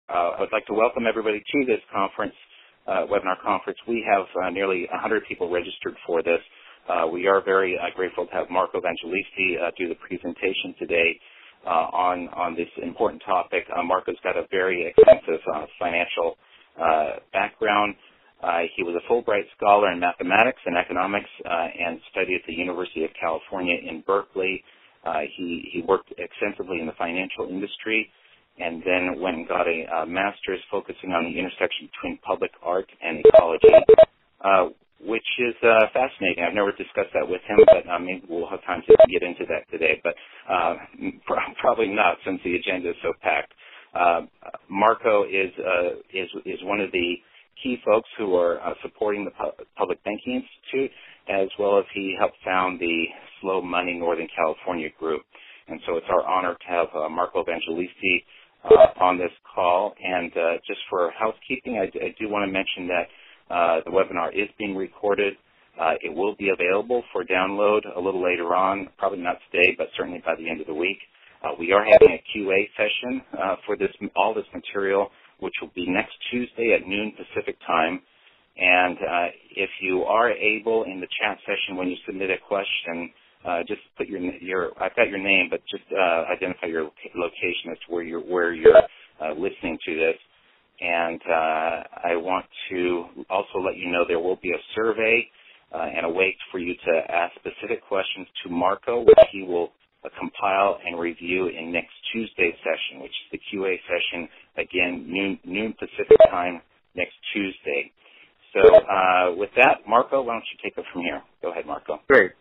I would like to welcome everybody to this conference, webinar conference. We have nearly 100 people registered for this. We are very grateful to have Marco Evangelisti do the presentation today on this important topic. Marco's got a very extensive financial background. He was a Fulbright scholar in mathematics and economics and studied at the University of California in Berkeley. He worked extensively in the financial industry and then went and got a master's focusing on the intersection between public art and ecology, which is fascinating. I've never discussed that with him, but maybe we'll have time to get into that today, but probably not since the agenda is so packed. Marco is one of the key folks who are supporting the Public Banking Institute, as well as he helped found the Slow Money Northern California group. And so it's our honor to have Marco Evangelisti on this call. And just for housekeeping, I do want to mention that the webinar is being recorded. It will be available for download a little later on, probably not today, but certainly by the end of the week. We are having a QA session for all this material, which will be next Tuesday at noon Pacific time. And if you are able in the chat session when you submit a question, just put I've got your name, but just identify your location as to where you're listening to this. And I want to also let you know there will be a survey and a way for you to ask specific questions to Marco, which he will compile and review in next Tuesday's session, which is the QA session, again, noon Pacific time next Tuesday. So with that, Marco, why don't you take it from here? Go ahead, Marco. Great.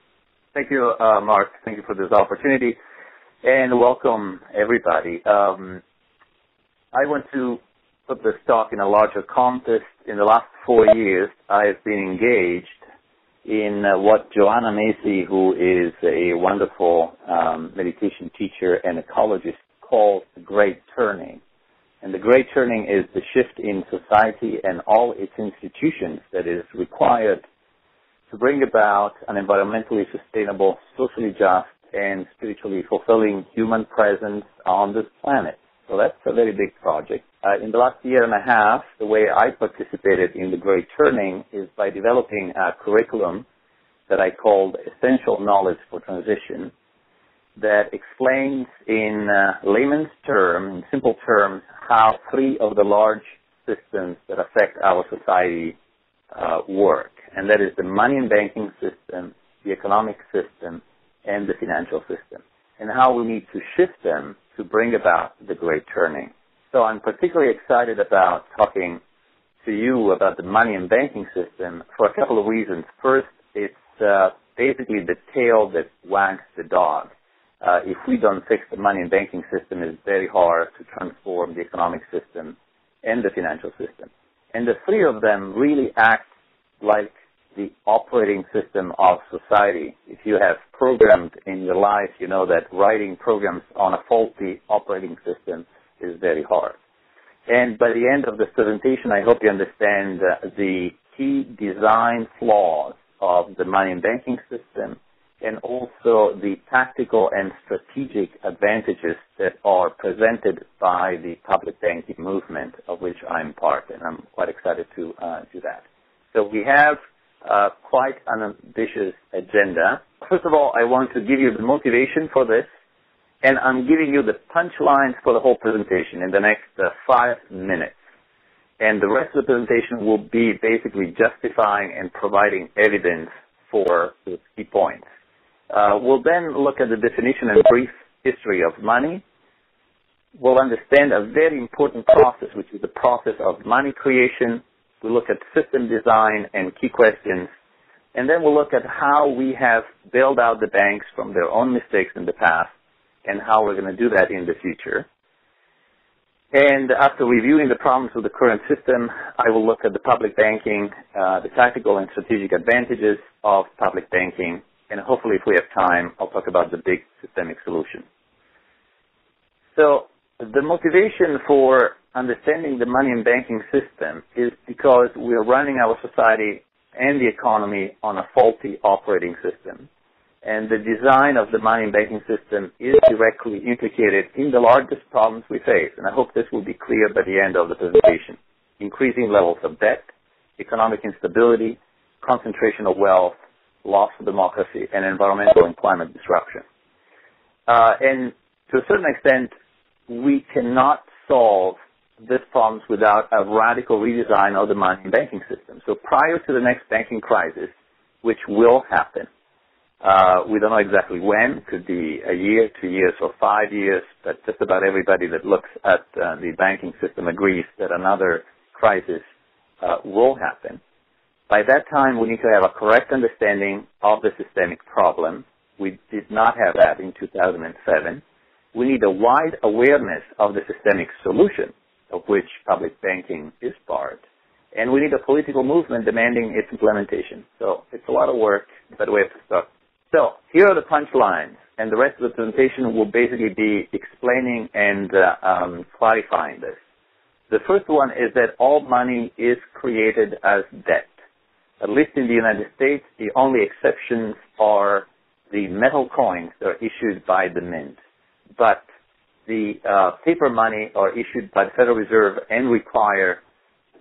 Thank you, Mark. Thank you for this opportunity, and welcome, everybody. I want to put this talk in a larger context. In the last 4 years, I have been engaged in what Joanna Macy, who is a wonderful meditation teacher and ecologist, calls the Great Turning. And the Great Turning is the shift in society and all its institutions that is required to bring about an environmentally sustainable, socially just, and spiritually fulfilling human presence on this planet. So that's a very big project. In the last year and a half, the way I participated in the Great Turning is by developing a curriculum that I called Essential Knowledge for Transition that explains in layman's terms, in simple terms, how 3 of the large systems that affect our society work. And that is the money and banking system, the economic system, and the financial system, and how we need to shift them to bring about the Great Turning. So I'm particularly excited about talking to you about the money and banking system for a couple of reasons. First, it's basically the tail that wags the dog. If we don't fix the money and banking system, it's very hard to transform the economic system and the financial system. And the 3 of them really act like the operating system of society. If you have programmed in your life, you know that writing programs on a faulty operating system is very hard. And by the end of this presentation, I hope you understand the key design flaws of the money and banking system, and also the tactical and strategic advantages that are presented by the public banking movement, of which I'm part, and I'm quite excited to do that. So we have quite an ambitious agenda. First of all, I want to give you the motivation for this, and I'm giving you the punchlines for the whole presentation in the next 5 minutes. And the rest of the presentation will be basically justifying and providing evidence for the key points. We'll then look at the definition and brief history of money. We'll understand a very important process, which is the process of money creation. We'll look at system design and key questions. And then we'll look at how we have bailed out the banks from their own mistakes in the past and how we're going to do that in the future. And after reviewing the problems of the current system, I will look at the public banking, the tactical and strategic advantages of public banking, and hopefully if we have time, I'll talk about the big systemic solution. So the motivation for understanding the money and banking system is because we're running our society and the economy on a faulty operating system. And the design of the money and banking system is directly implicated in the largest problems we face. And I hope this will be clear by the end of the presentation. Increasing levels of debt, economic instability, concentration of wealth, loss of democracy, and environmental and climate disruption. And to a certain extent, we cannot solve these problems without a radical redesign of the money and banking system. So prior to the next banking crisis, which will happen, we don't know exactly when, could be a year, 2 years, or 5 years, but just about everybody that looks at the banking system agrees that another crisis will happen. By that time, we need to have a correct understanding of the systemic problem. We did not have that in 2007. We need a wide awareness of the systemic solution, of which public banking is part. And we need a political movement demanding its implementation. So it's a lot of work, but we have to start. So here are the punchlines, and the rest of the presentation will basically be explaining and clarifying this. The first one is that all money is created as debt. At least in the United States, the only exceptions are the metal coins that are issued by the mint. But the paper money are issued by the Federal Reserve and require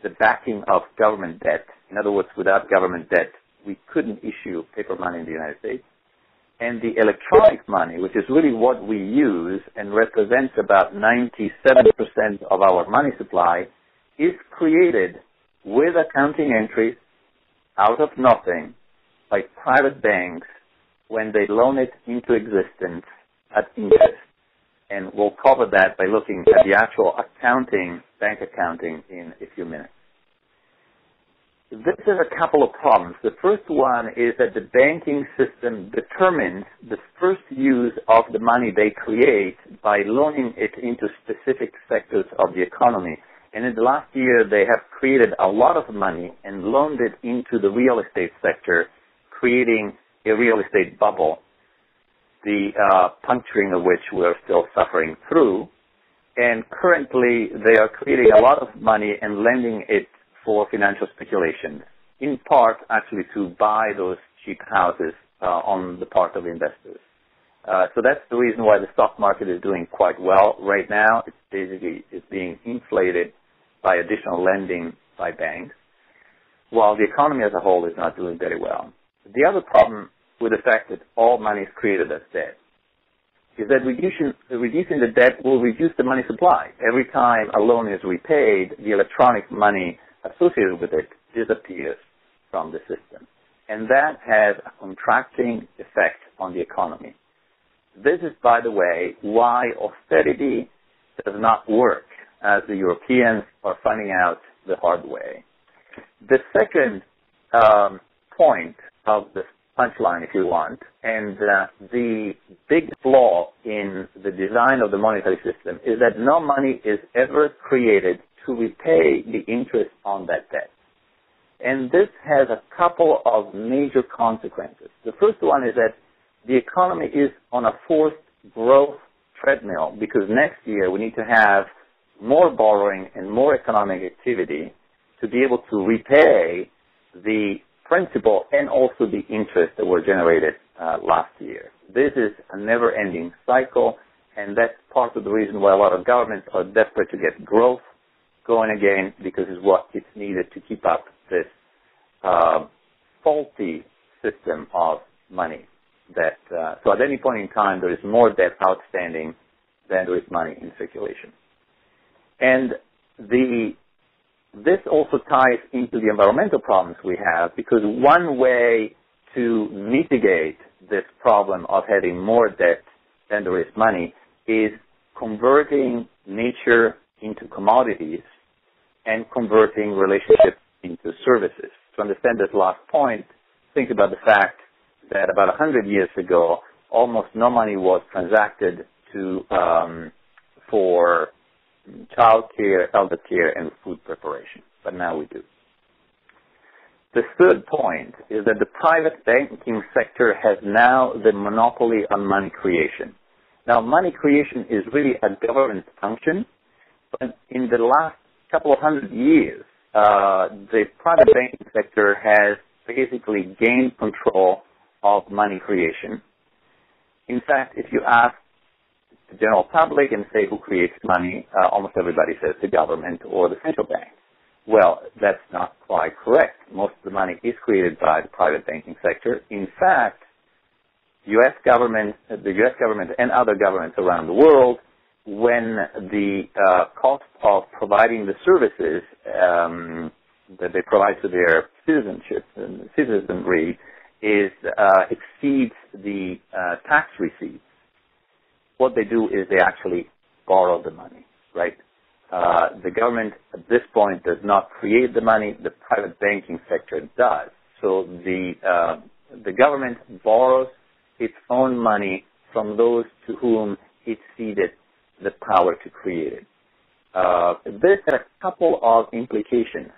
the backing of government debt. In other words, without government debt, we couldn't issue paper money in the United States. And the electronic money, which is really what we use and represents about 97% of our money supply, is created with accounting entries out of nothing by private banks when they loan it into existence at interest. And we'll cover that by looking at the actual accounting, bank accounting, in a few minutes. This is a couple of problems. The first one is that the banking system determines the first use of the money they create by loaning it into specific sectors of the economy. And in the last year, they have created a lot of money and loaned it into the real estate sector, creating a real estate bubble, the puncturing of which we're still suffering through. And currently, they are creating a lot of money and lending it for financial speculation, in part actually to buy those cheap houses on the part of investors. So that's the reason why the stock market is doing quite well right now. It's basically being inflated by additional lending by banks, while the economy as a whole is not doing very well. The other problem with the fact that all money is created as debt is that reducing the debt will reduce the money supply. Every time a loan is repaid, the electronic money associated with it disappears from the system. And that has a contracting effect on the economy. This is, by the way, why austerity does not work, as the Europeans are finding out the hard way. The second point of the punchline, if you want, and the big flaw in the design of the monetary system is that no money is ever created to repay the interest on that debt. And this has a couple of major consequences. The first one is that the economy is on a forced growth treadmill because next year we need to have more borrowing and more economic activity to be able to repay the principal and also the interest that were generated last year. This is a never-ending cycle, and that's part of the reason why a lot of governments are desperate to get growth going again, because it's what is needed to keep up this faulty system of money. That so at any point in time, there is more debt outstanding than there is money in circulation. And this also ties into the environmental problems we have, because one way to mitigate this problem of having more debt than there is money is converting nature into commodities and converting relationships into services. To understand this last point, think about the fact that about 100 years ago, almost no money was transacted for child care, elder care, and food preparation. But now we do. The third point is that the private banking sector has now the monopoly on money creation. Now, money creation is really a government function, but in the last couple of 100 years, the private banking sector has basically gained control of money creation, In fact, if you ask the general public and say who creates money, almost everybody says the government or the central bank. Well, that's not quite correct. Most of the money is created by the private banking sector. In fact, the U.S. government and other governments around the world, when the cost of providing the services that they provide to their citizenry exceeds the tax receipts, what they do is they actually borrow the money, right? The government at this point does not create the money, the private banking sector does. So the government borrows its own money from those to whom it ceded the power to create it. This has a couple of implications.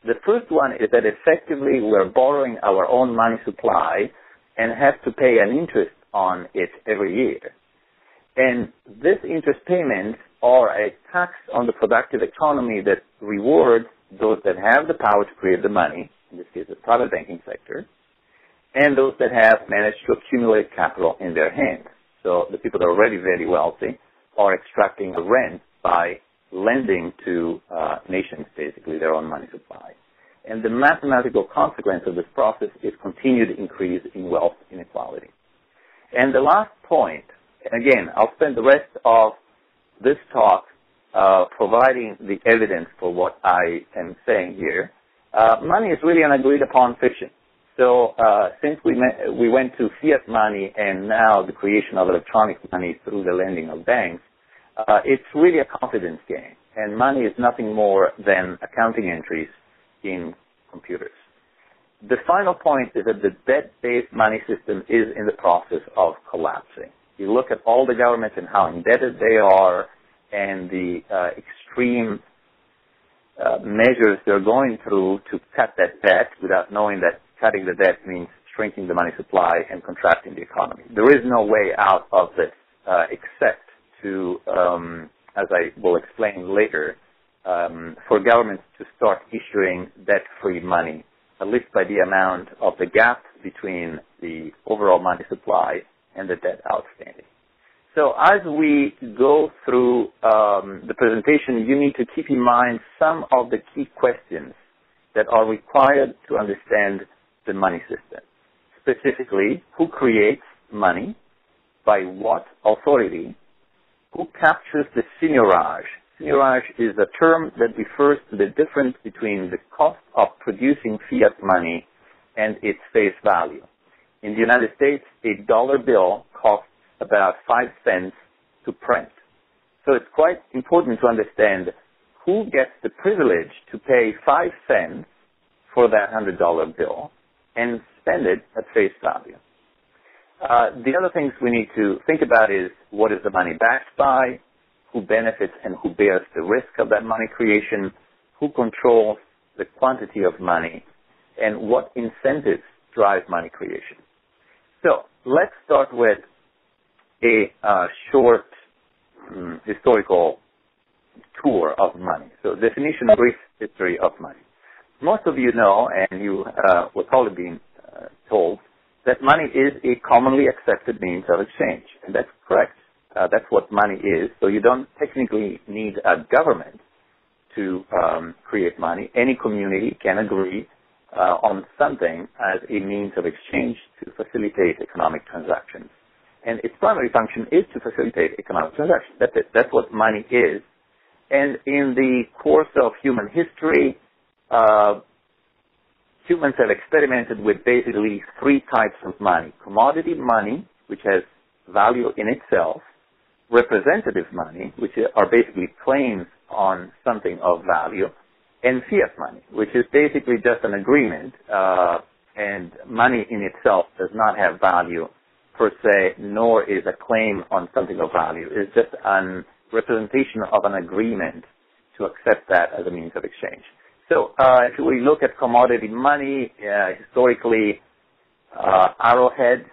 The first one is that effectively we're borrowing our own money supply and have to pay an interest on it every year. And this interest payments are a tax on the productive economy that rewards those that have the power to create the money, in this case the private banking sector, and those that have managed to accumulate capital in their hands. So the people that are already very wealthy are extracting a rent by lending to nations, basically, their own money supply. And the mathematical consequence of this process is continued increase in wealth inequality. And the last point, and again, I'll spend the rest of this talk providing the evidence for what I am saying here. Money is really an agreed upon fiction. So since we went to fiat money and now the creation of electronic money through the lending of banks, it's really a confidence game. And money is nothing more than accounting entries in computers. The final point is that the debt-based money system is in the process of collapsing. You look at all the governments and how indebted they are and the extreme measures they're going through to cut that debt without knowing that cutting the debt means shrinking the money supply and contracting the economy. There is no way out of this except to, as I will explain later, for governments to start issuing debt-free money, at least by the amount of the gap between the overall money supply and the debt outstanding. So as we go through the presentation, you need to keep in mind some of the key questions that are required to understand the money system. Specifically, who creates money, by what authority, who captures the seigniorage. Seigniorage is a term that refers to the difference between the cost of producing fiat money and its face value. In the United States, a dollar bill costs about 5 cents to print. So it's quite important to understand who gets the privilege to pay 5 cents for that $100 bill and spend it at face value. The other things we need to think about is what is the money backed by, who benefits and who bears the risk of that money creation, who controls the quantity of money, and what incentives drive money creation. So let's start with a short historical tour of money. So definition, brief history of money. Most of you know, and you will probably be told, that money is a commonly accepted means of exchange. And that's correct. That's what money is. So you don't technically need a government to create money. Any community can agree on something as a means of exchange to facilitate economic transactions. And its primary function is to facilitate economic transactions. That's it. That's what money is. And in the course of human history, humans have experimented with basically 3 types of money. Commodity money, which has value in itself. Representative money, which are basically claims on something of value. And fiat money, which is basically just an agreement, and money in itself does not have value per se, nor is a claim on something of value. It's just a representation of an agreement to accept that as a means of exchange. So if we look at commodity money, historically, arrowheads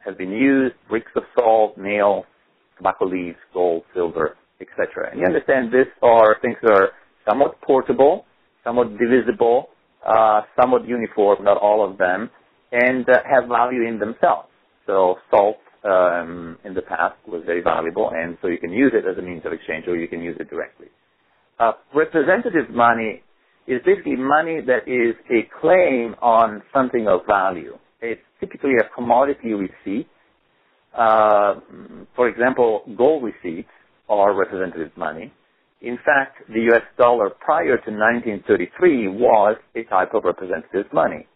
have been used, bricks of salt, nails, tobacco leaves, gold, silver, etc. And you understand these are things that are somewhat portable, somewhat divisible, somewhat uniform, not all of them, and have value in themselves. So salt in the past was very valuable, and so you can use it as a means of exchange, or you can use it directly. Representative money is basically money that is a claim on something of value. It's typically a commodity receipt. For example, gold receipts are representative money. In fact, the U.S. dollar prior to 1933 was a type of representative money.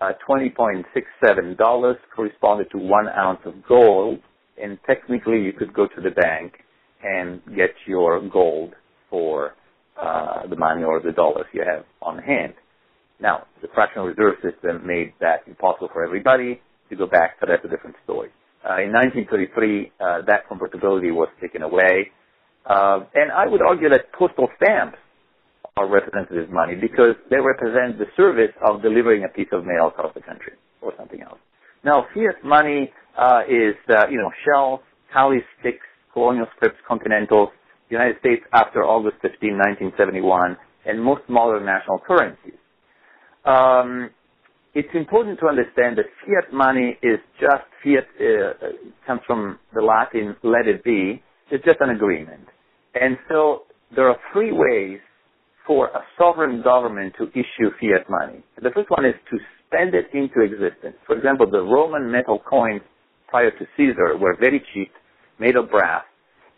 $20.67 corresponded to 1 ounce of gold, and technically you could go to the bank and get your gold for the money or the dollars you have on hand. Now, the fractional reserve system made that impossible for everybody. To go back, but that's a different story. In 1933, that convertibility was taken away. And I would argue that postal stamps are representative money because they represent the service of delivering a piece of mail across the country or something else. Now, fiat money is, shells, tally sticks, colonial scripts, continentals, United States after August 15, 1971, and most modern national currencies. It's important to understand that fiat money is just, fiat comes from the Latin let it be, it's just an agreement. And so there are 3 ways for a sovereign government to issue fiat money. The first one is to spend it into existence. For example, the Roman metal coins prior to Caesar were very cheap, made of brass,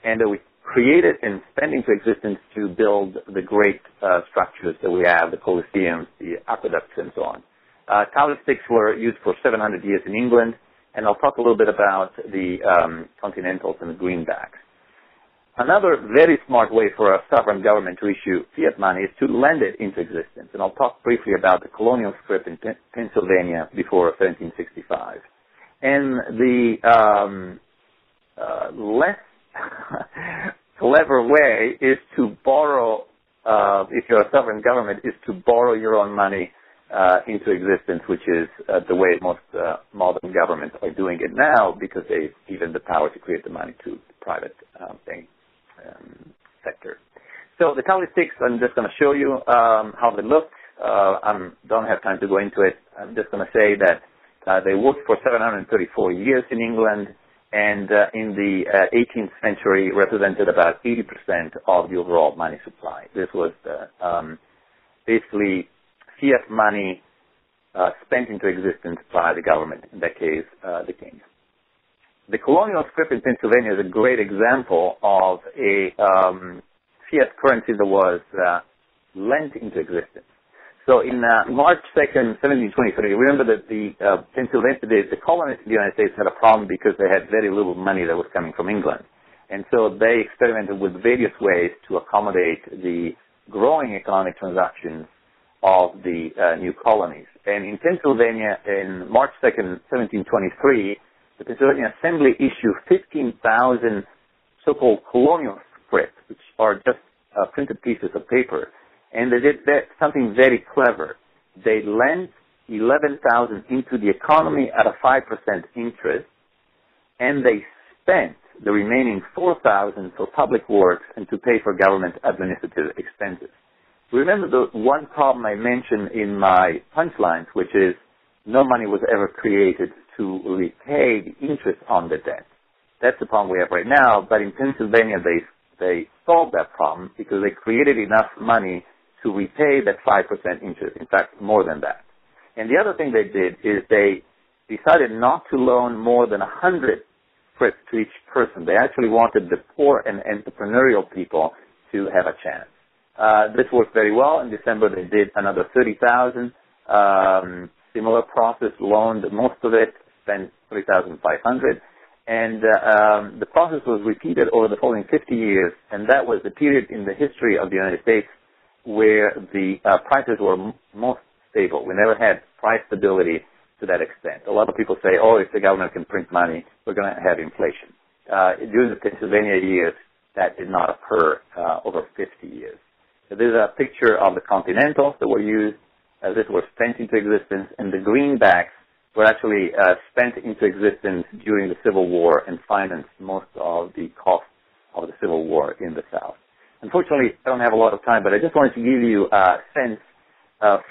and they were created and spent into existence to build the great structures that we have, the Colosseums, the aqueducts, and so on. Tally sticks were used for 700 years in England, and I'll talk a little bit about the continentals and the greenbacks. Another very smart way for a sovereign government to issue fiat money is to lend it into existence, and I'll talk briefly about the colonial scrip in Pennsylvania before 1765. And the less clever way is to borrow, if you're a sovereign government, is to borrow your own money into existence, which is the way most modern governments are doing it now because they've given the power to create the money to the private sector. So the tally sticks, I'm just going to show you how they look. I don't have time to go into it. I'm just going to say that they worked for 734 years in England, and in the 18th century represented about 80% of the overall money supply. This was basically fiat money spent into existence by the government, in that case, the king. The colonial scrip in Pennsylvania is a great example of a fiat currency that was lent into existence. So in March 2nd, 1723, remember that the colonists in the United States had a problem because they had very little money that was coming from England. And so they experimented with various ways to accommodate the growing economic transactions of the new colonies. And in Pennsylvania, in March 2nd, 1723, the Pennsylvania Assembly issued 15,000 so-called colonial scripts, which are just printed pieces of paper. And they did something very clever. They lent 11,000 into the economy at a 5% interest, and they spent the remaining 4,000 for public works and to pay for government administrative expenses. Remember the one problem I mentioned in my punchlines, which is no money was ever created to repay the interest on the debt. That's the problem we have right now, but in Pennsylvania they solved that problem because they created enough money to repay that 5% interest, in fact, more than that. And the other thing they did is they decided not to loan more than 100 scripts to each person. They actually wanted the poor and entrepreneurial people to have a chance. This worked very well. In December, they did another 30,000. Similar process, loaned most of it, spent 3,500. And the process was repeated over the following 50 years, and that was the period in the history of the United States where the prices were most stable. We never had price stability to that extent. A lot of people say, oh, if the government can print money, we're going to have inflation. During the Pennsylvania years, that did not occur over 50 years. So this is a picture of the continentals that were used. This was spent into existence, and the greenbacks were actually spent into existence during the Civil War and financed most of the costs of the Civil War in the South. Unfortunately, I don't have a lot of time, but I just wanted to give you a sense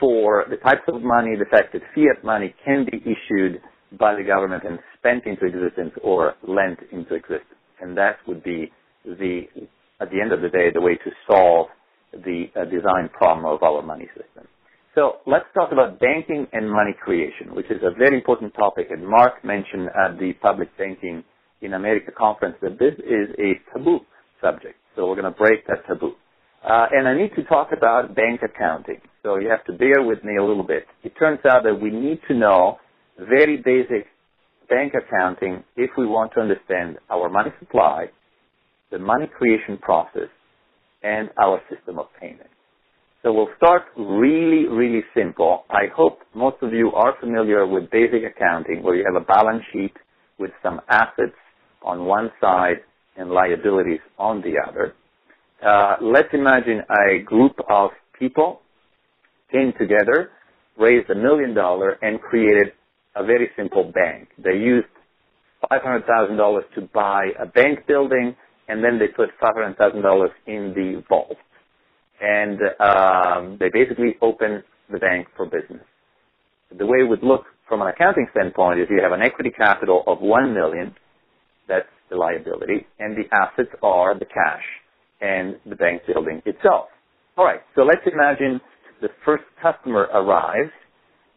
for the types of money, the fact that fiat money can be issued by the government and spent into existence or lent into existence. And that would be at the end of the day, the way to solve the design problem of our money system. So let's talk about banking and money creation, which is a very important topic. And Mark mentioned at the Public Banking in America conference that this is a taboo subject. So we're going to break that taboo. And I need to talk about bank accounting. So you have to bear with me a little bit. It turns out that we need to know very basic bank accounting if we want to understand our money supply, the money creation process, and our system of payment. So we'll start really, really simple. I hope most of you are familiar with basic accounting, where you have a balance sheet with some assets on one side and liabilities on the other. Let's imagine a group of people came together, raised $1 million, and created a very simple bank. They used $500,000 to buy a bank building, and then they put $500,000 in the vault. And they basically opened the bank for business. The way it would look from an accounting standpoint is you have an equity capital of $1 million, that's the liability, and the assets are the cash and the bank building itself. All right, so let's imagine the first customer arrives,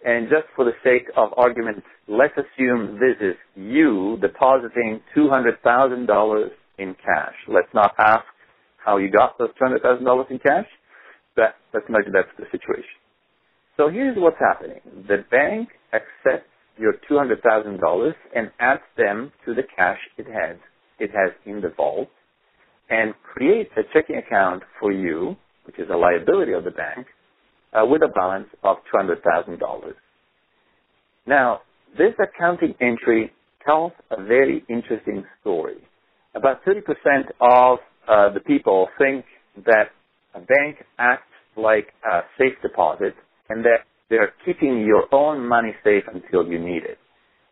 and just for the sake of argument, let's assume this is you depositing $200,000 in cash. Let's not ask how you got those $200,000 in cash, but let's imagine that's the situation. So here's what's happening. The bank accepts your $200,000 and adds them to the cash it has in the vault, and creates a checking account for you, which is a liability of the bank, with a balance of $200,000. Now, this accounting entry tells a very interesting story. About 30% of the people think that a bank acts like a safe deposit and that they're keeping your own money safe until you need it.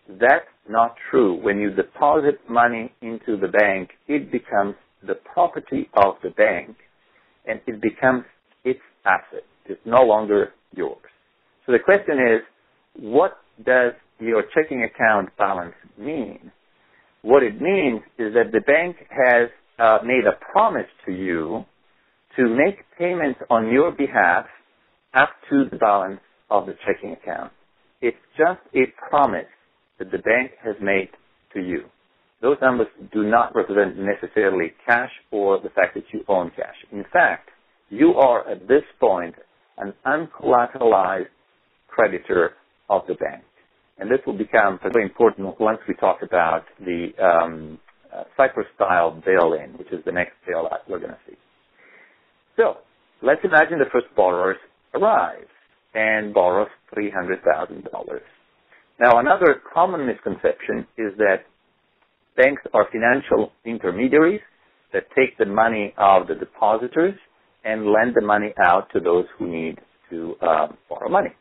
That's not true. When you deposit money into the bank, it becomes the property of the bank, and it becomes its asset. It's no longer yours. So the question is, what does your checking account balance mean? What it means is that the bank has made a promise to you to make payments on your behalf up to the balance of the checking account. It's just a promise that the bank has made to you. Those numbers do not represent necessarily cash or the fact that you own cash. In fact, you are at this point an uncollateralized creditor of the bank. And this will become very important once we talk about the Cyprus-style bail-in, which is the next bailout we're going to see. So let's imagine the first borrowers arrive and borrows $300,000. Now, another common misconception is that banks are financial intermediaries that take the money of the depositors and lend the money out to those who need to borrow money.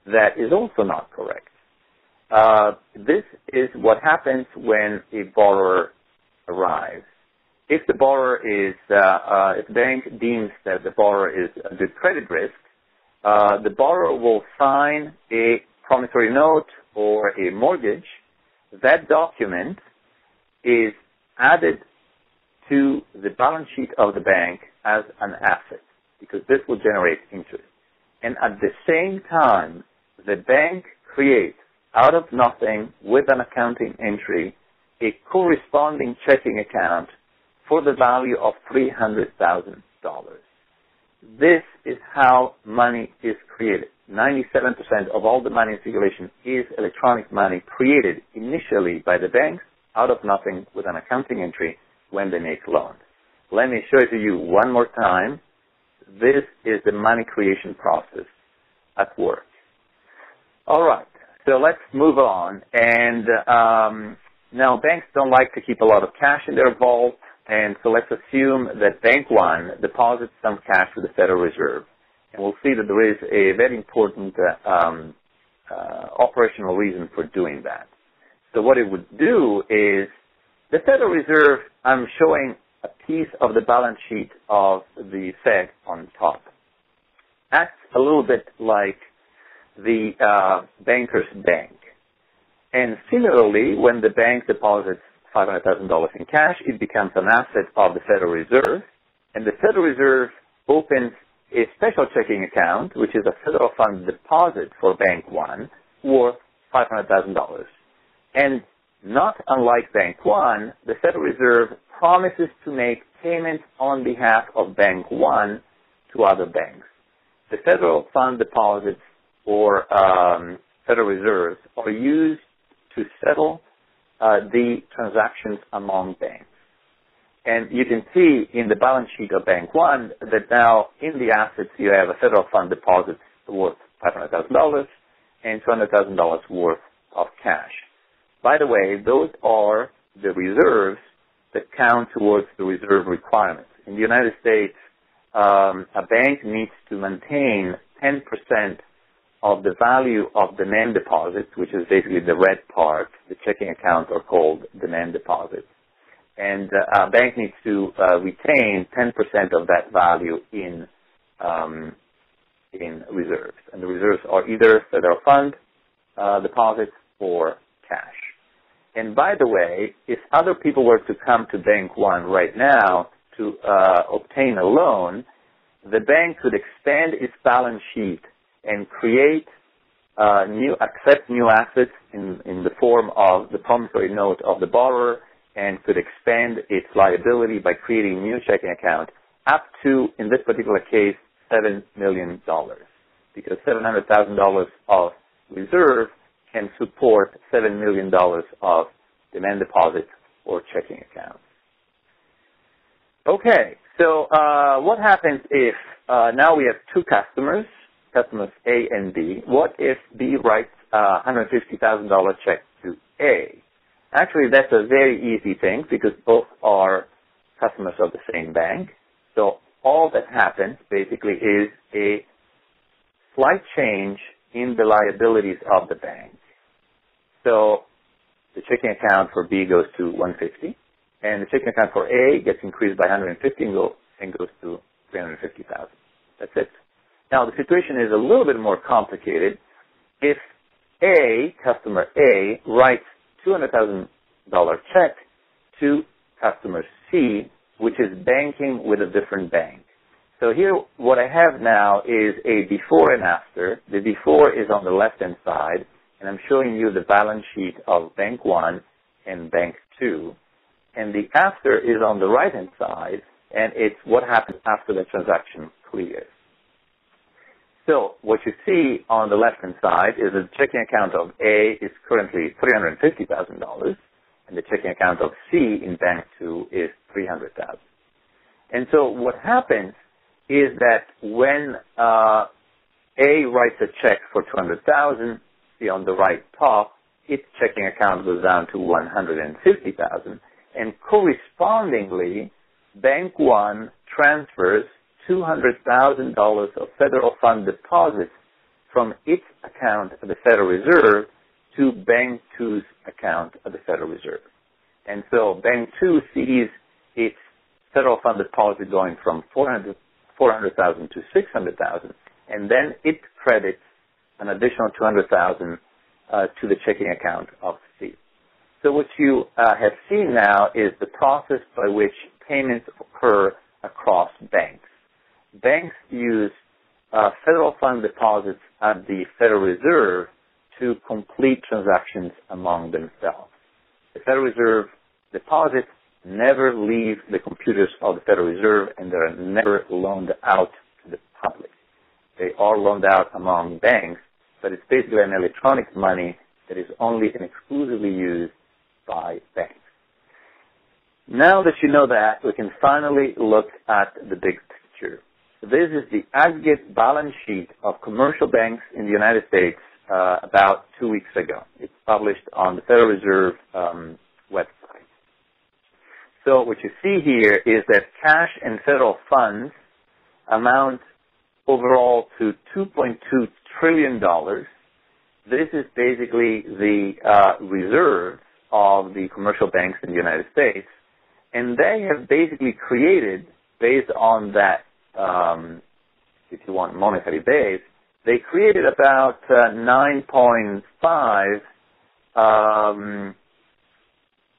That is also not correct. This is what happens when a borrower arrives. If the borrower is, if the bank deems that the borrower is a good credit risk, the borrower will sign a promissory note or a mortgage. That document is added to the balance sheet of the bank as an asset, because this will generate interest. And at the same time, the bank creates, out of nothing, with an accounting entry, a corresponding checking account for the value of $300,000. This is how money is created. 97% of all the money in circulation is electronic money created initially by the banks out of nothing with an accounting entry when they make loans. Let me show it to you one more time. This is the money creation process at work. All right, so let's move on. And now banks don't like to keep a lot of cash in their vault, and so let's assume that Bank One deposits some cash with the Federal Reserve. And we'll see that there is a very important operational reason for doing that. So what it would do is, the Federal Reserve, I'm showing a piece of the balance sheet of the Fed on top, acts a little bit like the banker's bank. And similarly, when the bank deposits $500,000 in cash, it becomes an asset of the Federal Reserve, and the Federal Reserve opens a special checking account, which is a federal fund deposit for Bank One, worth $500,000. And not unlike Bank One, the Federal Reserve promises to make payments on behalf of Bank One to other banks. The federal fund deposits or Federal Reserves are used to settle the transactions among banks. And you can see in the balance sheet of Bank One that now in the assets you have a federal fund deposit worth $500,000 and $200,000 worth of cash. By the way, those are the reserves that count towards the reserve requirements. In the United States, a bank needs to maintain 10% of the value of demand deposits, which is basically the red part. The checking accounts are called demand deposits. And a bank needs to retain 10% of that value in reserves. And the reserves are either federal fund deposits or cash. And by the way, if other people were to come to Bank One right now to obtain a loan, the bank could expand its balance sheet and create accept new assets in the form of the promissory note of the borrower, and could expand its liability by creating new checking account up to, in this particular case, $7 million, because $700,000 of reserve can support $7 million of demand deposits or checking accounts. Okay, so what happens if now we have two customers A and B? What if B writes a $150,000 check to A? Actually, that's a very easy thing because both are customers of the same bank. So all that happens basically is a slight change in the liabilities of the bank. So the checking account for B goes to $150, and the checking account for A gets increased by $150 and goes to $350,000. That's it. Now, the situation is a little bit more complicated. If customer A, writes $200,000 check to customer C, which is banking with a different bank. So here, what I have now is a before and after. The before is on the left-hand side, and I'm showing you the balance sheet of Bank One and Bank Two. And the after is on the right-hand side, and it's what happens after the transaction clears. So what you see on the left-hand side is the checking account of A is currently $350,000, and the checking account of C in Bank 2 is $300,000. And so what happens is that when A writes a check for $200,000, see on the right top, its checking account goes down to $150,000, and correspondingly, Bank 1 transfers $200,000 of federal fund deposits from its account at the Federal Reserve to Bank 2's account at the Federal Reserve. And so Bank 2 sees its federal fund deposit going from $400,000 to $600,000, and then it credits an additional $200,000 to the checking account of C. So what you have seen now is the process by which payments occur across banks. Banks use federal fund deposits at the Federal Reserve to complete transactions among themselves. The Federal Reserve deposits never leave the computers of the Federal Reserve, and they're never loaned out to the public. They are loaned out among banks, but it's basically an electronic money that is only and exclusively used by banks. Now that you know that, we can finally look at the big picture. So this is the aggregate balance sheet of commercial banks in the United States about 2 weeks ago. It's published on the Federal Reserve website. So what you see here is that cash and federal funds amount overall to $2.2 trillion. This is basically the reserves of the commercial banks in the United States, and they have basically created, based on that, if you want, monetary base, they created about $9.5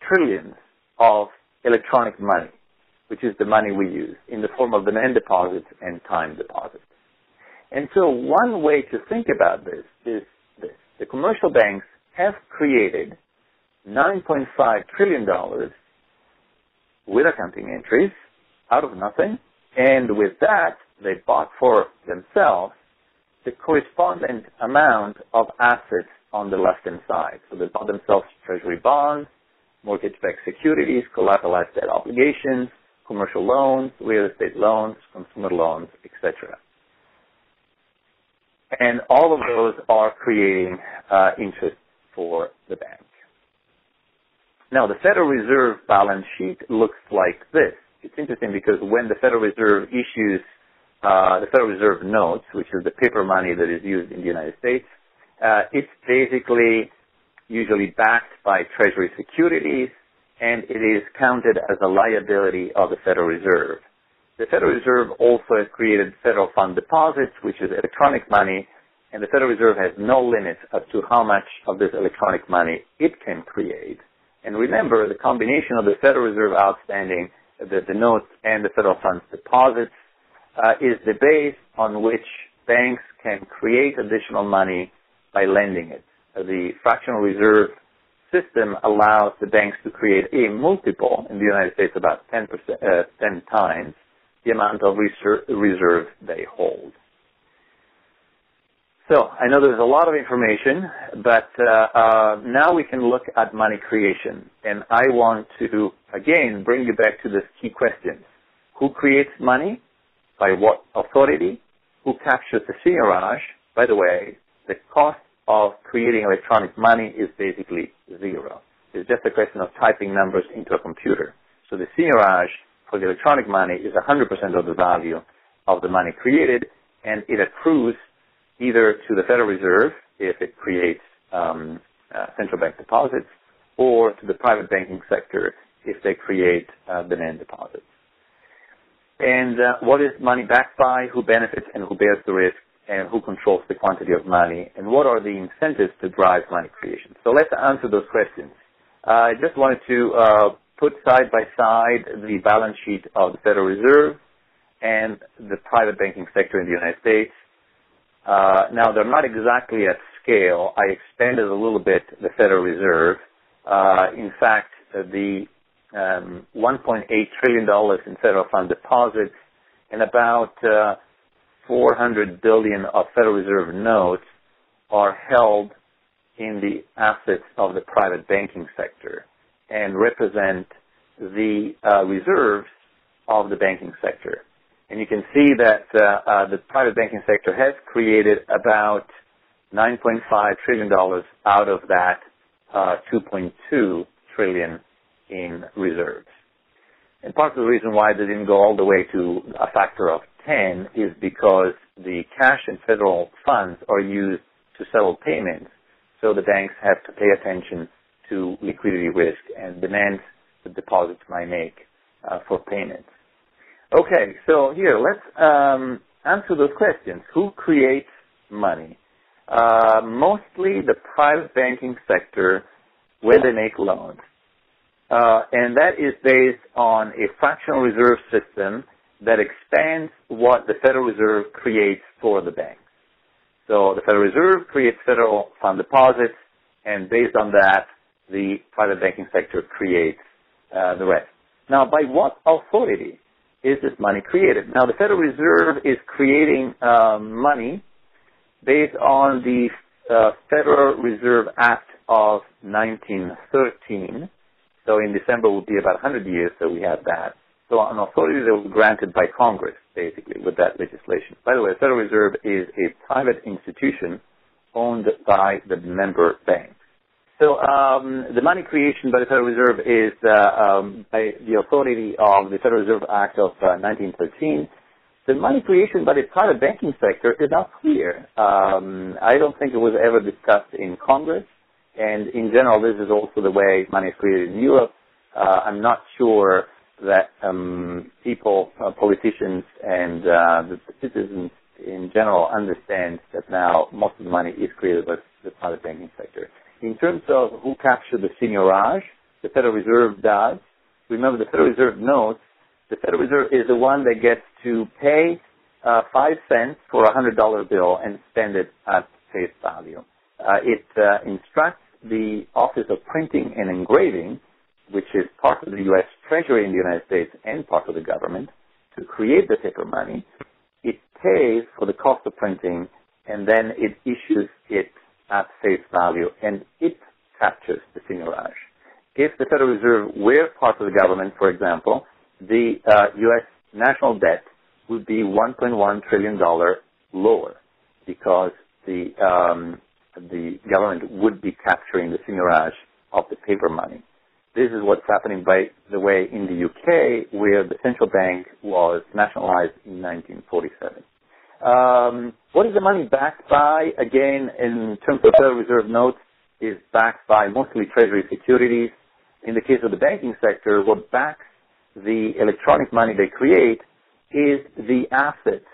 trillions of electronic money, which is the money we use, in the form of demand deposits and time deposits. And so one way to think about this is this. The commercial banks have created $9.5 trillion with accounting entries out of nothing, and with that, they bought for themselves the correspondent amount of assets on the left-hand side. So they bought themselves treasury bonds, mortgage-backed securities, collateralized debt obligations, commercial loans, real estate loans, consumer loans, etc. And all of those are creating interest for the bank. Now, the Federal Reserve balance sheet looks like this. It's interesting because when the Federal Reserve issues the Federal Reserve notes, which is the paper money that is used in the United States, it's basically usually backed by Treasury securities, and it is counted as a liability of the Federal Reserve. The Federal Reserve also has created federal fund deposits, which is electronic money, and the Federal Reserve has no limits as to how much of this electronic money it can create. And remember, the combination of the Federal Reserve outstanding, the notes, and the federal funds deposits is the base on which banks can create additional money by lending it. The fractional reserve system allows the banks to create a multiple, in the United States about 10 times, the amount of reserve they hold. So I know there's a lot of information, but now we can look at money creation. And I want to, again, bring you back to this key question. Who creates money? By what authority? Who captures the seigniorage? By the way, the cost of creating electronic money is basically zero. It's just a question of typing numbers into a computer. So the seigniorage for the electronic money is 100% of the value of the money created, and it accrues either to the Federal Reserve if it creates central bank deposits, or to the private banking sector if they create demand deposits. And what is money backed by? Who benefits and who bears the risk? And who controls the quantity of money? And what are the incentives to drive money creation? So let's answer those questions. I just wanted to put side by side the balance sheet of the Federal Reserve and the private banking sector in the United States. Now, they're not exactly at scale. I expanded a little bit the Federal Reserve. In fact, the $1.8 trillion in federal fund deposits and about $400 billion of Federal Reserve notes are held in the assets of the private banking sector and represent the reserves of the banking sector. And you can see that the private banking sector has created about $9.5 trillion out of that $2.2 trillion in reserves. And part of the reason why they didn't go all the way to a factor of 10 is because the cash and federal funds are used to settle payments, so the banks have to pay attention to liquidity risk and demands the deposits might make for payments. Okay, so here, let's answer those questions. Who creates money? Mostly the private banking sector where they make loans. And that is based on a fractional reserve system that expands what the Federal Reserve creates for the banks. So the Federal Reserve creates federal fund deposits, and based on that, the private banking sector creates the rest. Now, by what authority is this money created? Now, the Federal Reserve is creating money based on the Federal Reserve Act of 1913. So in December will be about 100 years that we have that. So an authority that was granted by Congress, basically, with that legislation. By the way, the Federal Reserve is a private institution owned by the member banks. So the money creation by the Federal Reserve is by the authority of the Federal Reserve Act of 1913. The money creation by the private banking sector is not clear. I don't think it was ever discussed in Congress. And in general, this is also the way money is created in Europe. I'm not sure that people, politicians, and the citizens in general understand that now most of the money is created by the private banking sector. in terms of who captured the seigniorage, the Federal Reserve does. Remember, the Federal Reserve notes, the Federal Reserve is the one that gets to pay 5 cents for a $100 bill and spend it at face value. It instructs the Office of Printing and Engraving, which is part of the U.S. Treasury in the United States and part of the government, to create the paper money. It pays for the cost of printing, and then it issues it at face value, and it captures the seigniorage. If the Federal Reserve were part of the government, for example, the U.S. national debt would be $1.1 trillion lower because the government would be capturing the seigniorage of the paper money. This is what's happening, by the way, in the UK, where the central bank was nationalized in 1947. What is the money backed by? Again, in terms of Federal Reserve notes, is backed by mostly Treasury securities. In the case of the banking sector, what backs the electronic money they create is the assets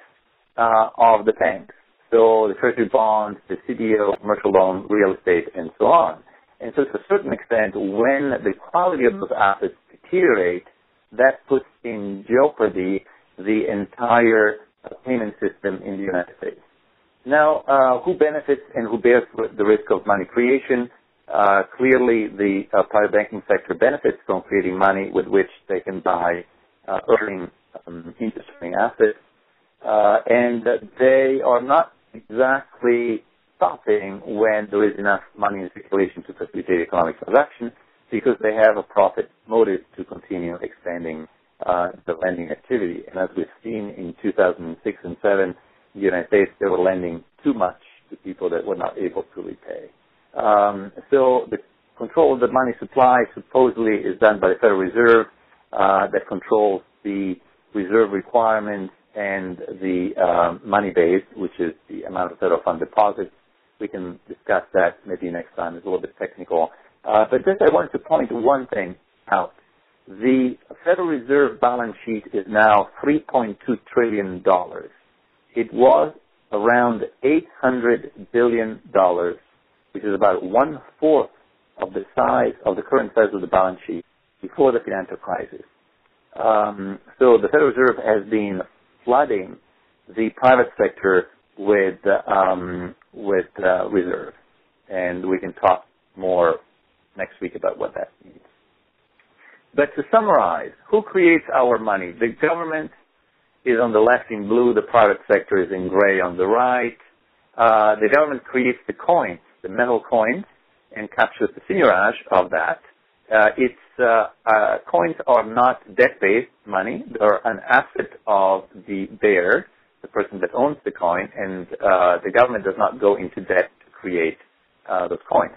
of the banks. So the Treasury bonds, the CDO, commercial loan, real estate, and so on. And so to a certain extent, when the quality of those assets deteriorate, that puts in jeopardy the entire payment system in the United States. Now, who benefits and who bears the risk of money creation? Clearly, the private banking sector benefits from creating money with which they can buy earning interest-earning assets, and they are not exactly stopping when there is enough money in circulation to facilitate economic transactions, because they have a profit motive to continue expanding the lending activity. And as we've seen in 2006 and 2007, in the United States, they were lending too much to people that were not able to repay. So the control of the money supply supposedly is done by the Federal Reserve that controls the reserve requirements and the money base, which is the amount of federal fund deposits. We can discuss that maybe next time. It's a little bit technical. But just I wanted to point one thing out. The Federal Reserve balance sheet is now $3.2 trillion. It was around $800 billion, which is about 1/4 of the size of the current size of the balance sheet before the financial crisis. So the Federal Reserve has been flooding the private sector with reserve, and we can talk more next week about what that means. But to summarize, who creates our money? The government is on the left in blue, the private sector is in gray on the right. The government creates the coins, the metal coins, and captures the seigniorage of that. Coins are not debt-based money. They're an asset of the bearer, the person that owns the coin, and the government does not go into debt to create those coins.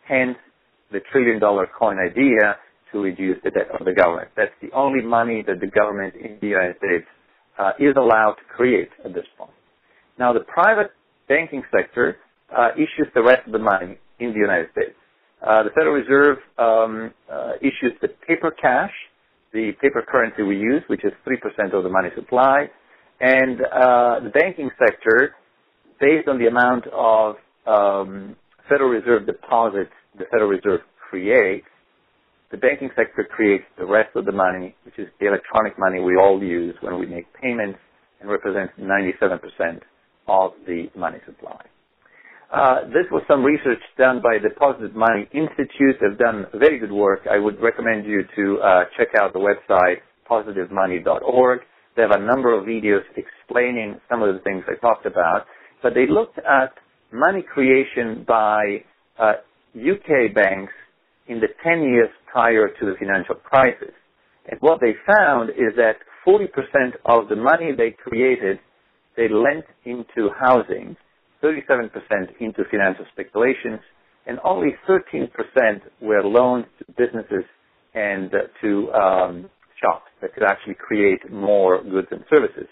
Hence, the trillion-dollar coin idea to reduce the debt of the government. That's the only money that the government in the United States is allowed to create at this point. Now, the private banking sector issues the rest of the money in the United States. The Federal Reserve issues the paper cash, the paper currency we use, which is 3% of the money supply. And the banking sector, based on the amount of Federal Reserve deposits the Federal Reserve creates, the banking sector creates the rest of the money, which is the electronic money we all use when we make payments, and represents 97% of the money supply. This was some research done by the Positive Money Institute. They've done very good work. I would recommend you to check out the website, positivemoney.org. They have a number of videos explaining some of the things I talked about. But they looked at money creation by UK banks in the 10 years prior to the financial crisis. And what they found is that 40% of the money they created, they lent into housing, 37% into financial speculations, and only 13% were loaned to businesses and to shops that could actually create more goods and services.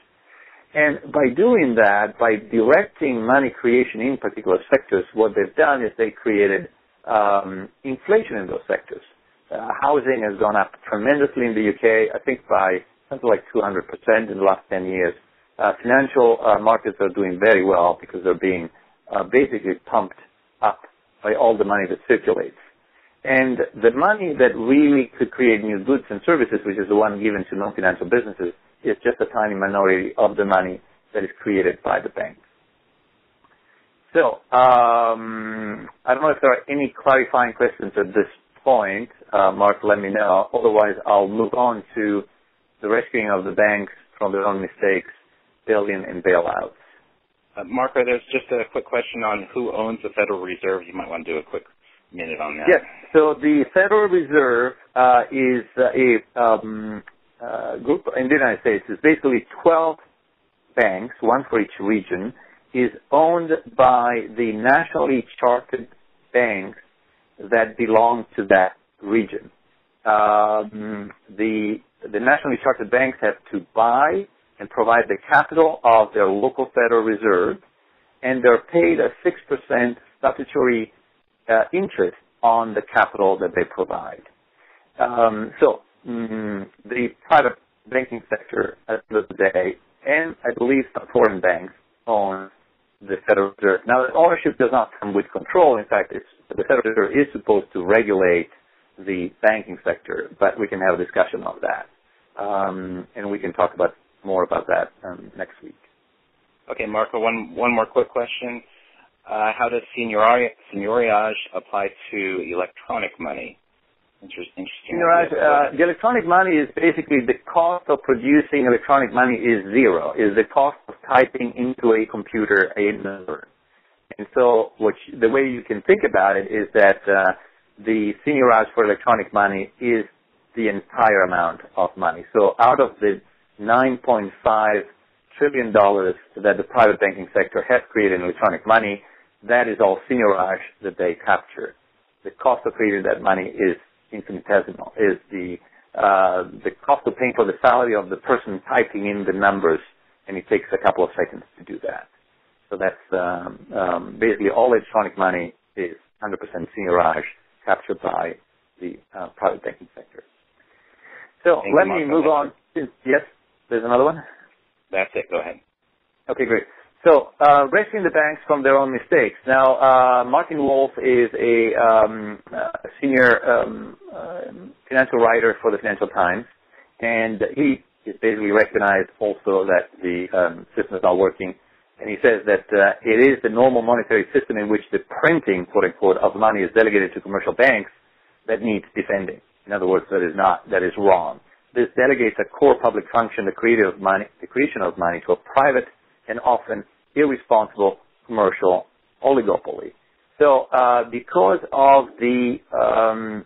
And by doing that, by directing money creation in particular sectors, what they've done is they created inflation in those sectors. Housing has gone up tremendously in the UK, I think by something like 200% in the last 10 years. Financial markets are doing very well because they're being basically pumped up by all the money that circulates. And the money that really could create new goods and services, which is the one given to non-financial businesses, is just a tiny minority of the money that is created by the banks. So, I don't know if there are any clarifying questions at this point. Mark, let me know. Otherwise, I'll move on to the rescuing of the banks from their own mistakes, bail-in and bailouts. Marco, there's just a quick question on who owns the Federal Reserve. You might want to do a quick minute on that. Yes. So the Federal Reserve is a group in the United States. It's basically 12 banks, one for each region, is owned by the nationally chartered banks that belong to that region. The nationally chartered banks have to buy and provide the capital of their local Federal Reserve, and they're paid a 6% statutory interest on the capital that they provide. The private banking sector at the end of the day, and I believe some foreign banks, own the Federal Reserve. Now, the ownership does not come with control. In fact, the Federal Reserve is supposed to regulate the banking sector, but we can have a discussion on that. And we can talk more about that next week. Okay, Marco, one more quick question. How does seigniorage apply to electronic money? Interesting. Seigniorage, the electronic money is basically the cost of producing electronic money is zero, is the cost of typing into a computer a number. And so the way you can think about it is that the seigniorage for electronic money is the entire amount of money. So out of the $9.5 trillion that the private banking sector has created in electronic money, that is all seigniorage that they capture. The cost of creating that money is infinitesimal, is the cost of paying for the salary of the person typing in the numbers, and it takes a couple of seconds to do that. So that's basically all electronic money is 100% seigniorage captured by the private banking sector. So let me move on. Yes, there's another one? That's it. Go ahead. Okay, great. So, rescuing the banks from their own mistakes. Now, Martin Wolf is a senior financial writer for the Financial Times, and he is basically recognized also that the system is not working. And he says that it is the normal monetary system in which the printing, quote unquote, of money is delegated to commercial banks that needs defending. In other words, that is wrong. This delegates a core public function, the creation of money, to a private and often irresponsible commercial oligopoly. So, because of the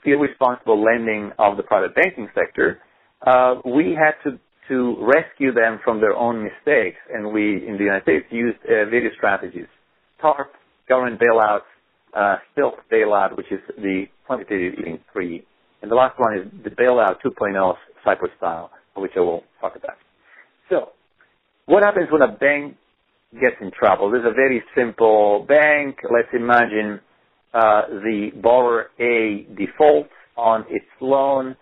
irresponsible lending of the private banking sector, we had to rescue them from their own mistakes, and we in the United States used various strategies: TARP, government bailouts, stealth bailout, which is the quantitative easing 3, and the last one is the bailout 2.0 Cyprus style, which I will talk about. So, what happens when a bank gets in trouble? There's a very simple bank. Let's imagine the borrower A defaults on its loan.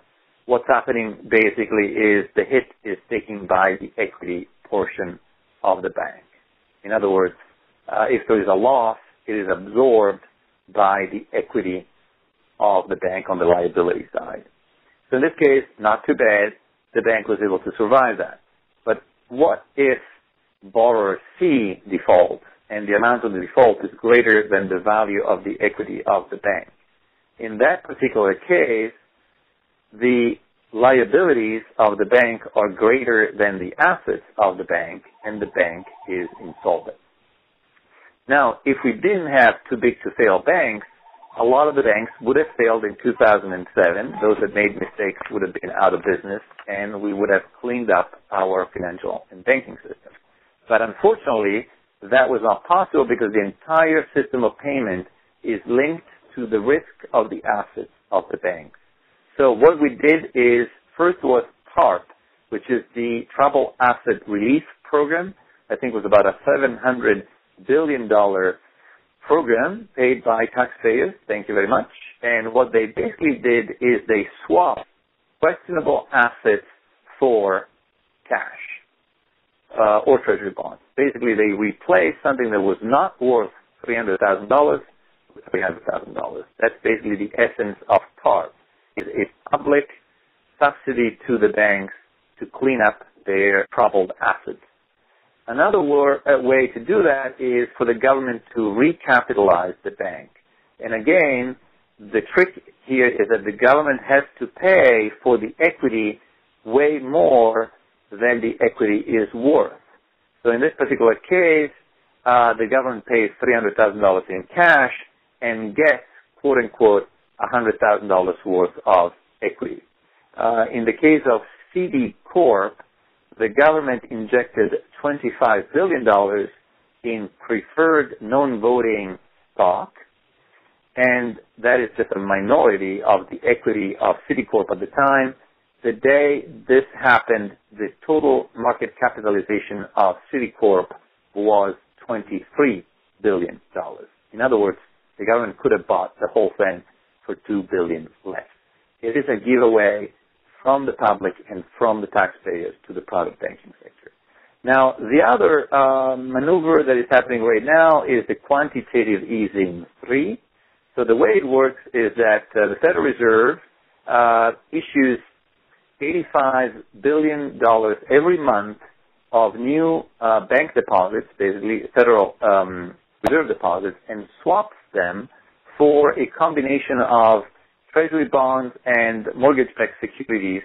What's happening basically is the hit is taken by the equity portion of the bank. In other words, if there is a loss, it is absorbed by the equity of the bank on the liability side. So in this case, not too bad, the bank was able to survive that. But what if borrower C defaults and the amount of the default is greater than the value of the equity of the bank? In that particular case, the liabilities of the bank are greater than the assets of the bank, and the bank is insolvent. Now, if we didn't have too big to fail banks, a lot of the banks would have failed in 2007. Those that made mistakes would have been out of business, and we would have cleaned up our financial and banking system. But unfortunately, that was not possible because the entire system of payment is linked to the risk of the assets of the banks. So what we did is, first was TARP, which is the Troubled Asset Relief Program. I think it was about a $700 billion program paid by taxpayers. Thank you very much. And what they basically did is they swapped questionable assets for cash or treasury bonds. Basically, they replaced something that was not worth $300,000 $300,000. That's basically the essence of TARP. It's a public subsidy to the banks to clean up their troubled assets. Another way to do that is for the government to recapitalize the bank. And again, the trick here is that the government has to pay for the equity way more than the equity is worth. So in this particular case, the government pays $300,000 in cash and gets, quote unquote, $100,000 worth of equity. In the case of CD Corp, the government injected $25 billion in preferred non-voting stock, and that is just a minority of the equity of Citicorp at the time. The day this happened, the total market capitalization of Citicorp was $23 billion. In other words, the government could have bought the whole thing for $2 billion less. It is a giveaway from the public and from the taxpayers to the private banking sector. Now, the other maneuver that is happening right now is the quantitative easing 3. So the way it works is that the Federal Reserve issues $85 billion every month of new bank deposits, basically Federal Reserve deposits, and swaps them for a combination of Treasury bonds and mortgage-backed securities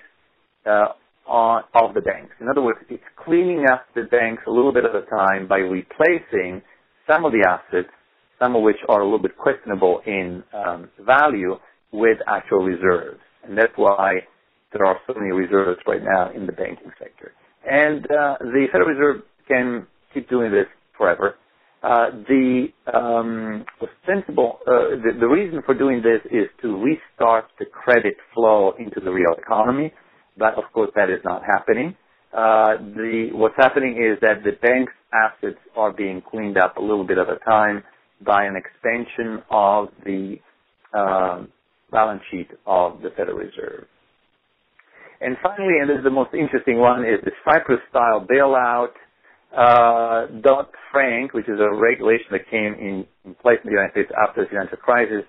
of the banks. In other words, it's cleaning up the banks a little bit at a time by replacing some of the assets, some of which are a little bit questionable in value, with actual reserves. And that's why there are so many reserves right now in the banking sector. And the Federal Reserve can keep doing this forever. The reason for doing this is to restart the credit flow into the real economy, but of course that is not happening. What's happening is that the bank's assets are being cleaned up a little bit at a time by an expansion of the balance sheet of the Federal Reserve. And finally, and this is the most interesting one, is the Cyprus-style bailout. Dodd-Frank, which is a regulation that came in place in the United States after the financial crisis,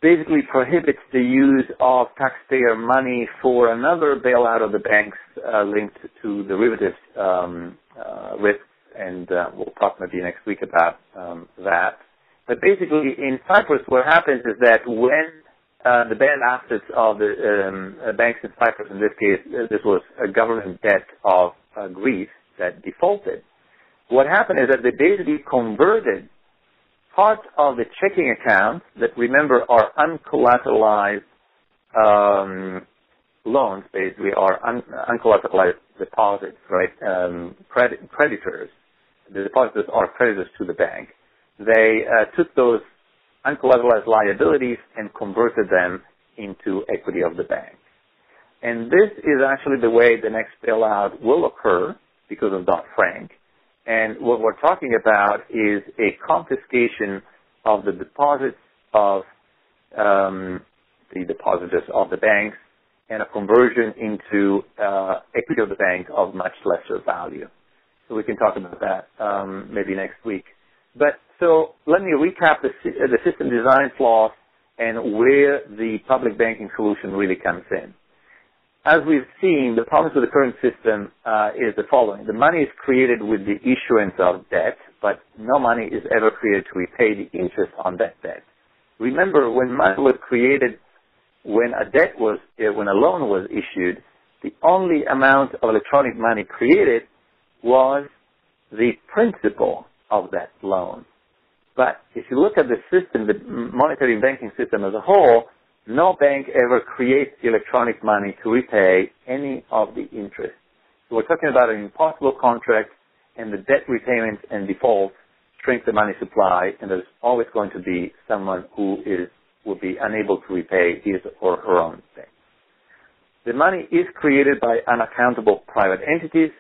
basically prohibits the use of taxpayer money for another bailout of the banks linked to derivatives risks, and we'll talk maybe next week about that. But basically, in Cyprus, what happens is that when the bad assets of the banks in Cyprus, in this case, this was a government debt of Greece that defaulted. What happened is that they basically converted part of the checking accounts that, remember, are uncollateralized loans, basically, are uncollateralized deposits, right? Creditors. The depositors are creditors to the bank. They took those uncollateralized liabilities and converted them into equity of the bank. And this is actually the way the next bailout will occur because of Dodd-Frank. And what we're talking about is a confiscation of the deposits of the depositors of the banks and a conversion into equity of the bank of much lesser value. So we can talk about that maybe next week. But so let me recap the system design flaws and where the public banking solution really comes in. As we've seen, the problems with the current system is the following. The money is created with the issuance of debt, but no money is ever created to repay the interest on that debt. Remember, when money was created, when a loan was issued, the only amount of electronic money created was the principal of that loan. But if you look at the system, the monetary banking system as a whole, no bank ever creates electronic money to repay any of the interest. So we're talking about an impossible contract, and the debt repayments and defaults shrink the money supply, and there's always going to be someone who will be unable to repay his or her own debt. The money is created by unaccountable private entities,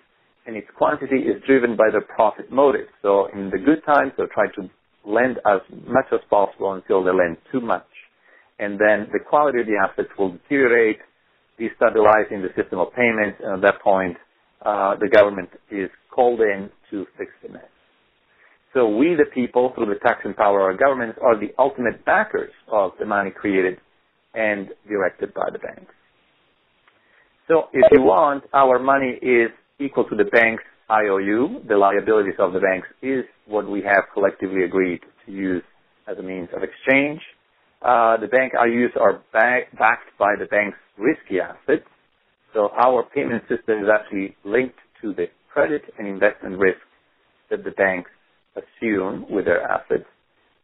and its quantity is driven by their profit motive. So in the good times, they'll try to lend as much as possible until they lend too much. And then the quality of the assets will deteriorate, destabilizing the system of payments, and at that point, the government is called in to fix the mess. So we, the people, through the taxing power of our governments, are the ultimate backers of the money created and directed by the banks. So if you want, our money is equal to the bank's IOU. The liabilities of the banks is what we have collectively agreed to use as a means of exchange. The bank IOUs are backed by the bank's risky assets. So our payment system is actually linked to the credit and investment risk that the banks assume with their assets.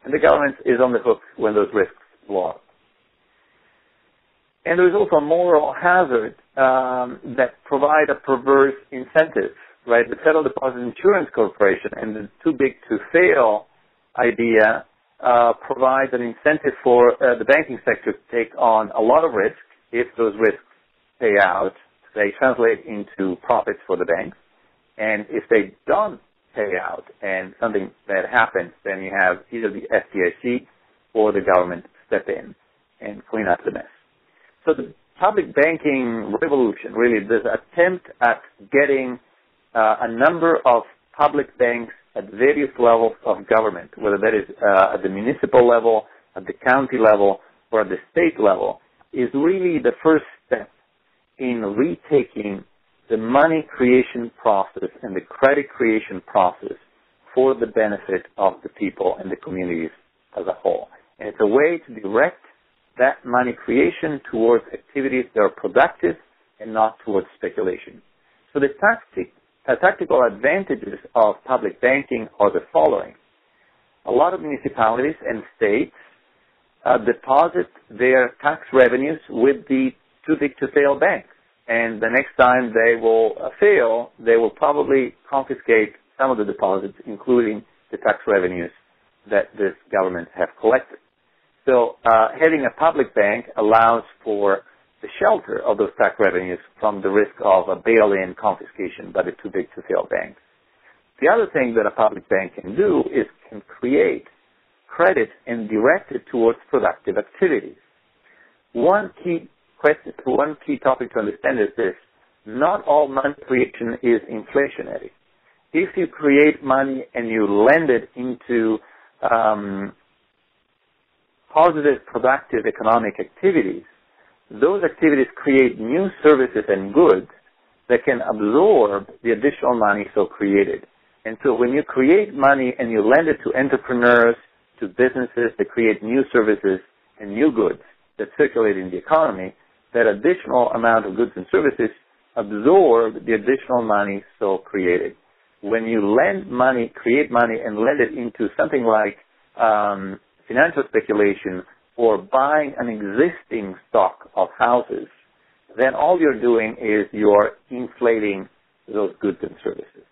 And the government is on the hook when those risks blow up. And there is also a moral hazard that provide a perverse incentive, right? The Federal Deposit Insurance Corporation and the too big to fail idea provides an incentive for the banking sector to take on a lot of risk if those risks pay out. They translate into profits for the banks. And if they don't pay out and something bad happens, then you have either the FDIC or the government step in and clean up the mess. So the public banking revolution, really, this attempt at getting a number of public banks at various levels of government, whether that is at the municipal level, at the county level, or at the state level, is really the first step in retaking the money creation process and the credit creation process for the benefit of the people and the communities as a whole. And it's a way to direct that money creation towards activities that are productive and not towards speculation. So the tactical advantages of public banking are the following. A lot of municipalities and states deposit their tax revenues with the too big to fail banks. And the next time they will fail, they will probably confiscate some of the deposits, including the tax revenues that this government have collected. So having a public bank allows for the shelter of those tax revenues from the risk of a bail-in confiscation by the too big to fail banks. The other thing that a public bank can do is can create credit and direct it towards productive activities. One key topic to understand is this: not all money creation is inflationary. If you create money and you lend it into positive, productive economic activities, those activities create new services and goods that can absorb the additional money so created. And so when you create money and you lend it to entrepreneurs, to businesses that create new services and new goods that circulate in the economy, that additional amount of goods and services absorb the additional money so created. When you lend money, create money, and lend it into something like financial speculation or buying an existing stock of houses, then all you're doing is you're inflating those goods and services.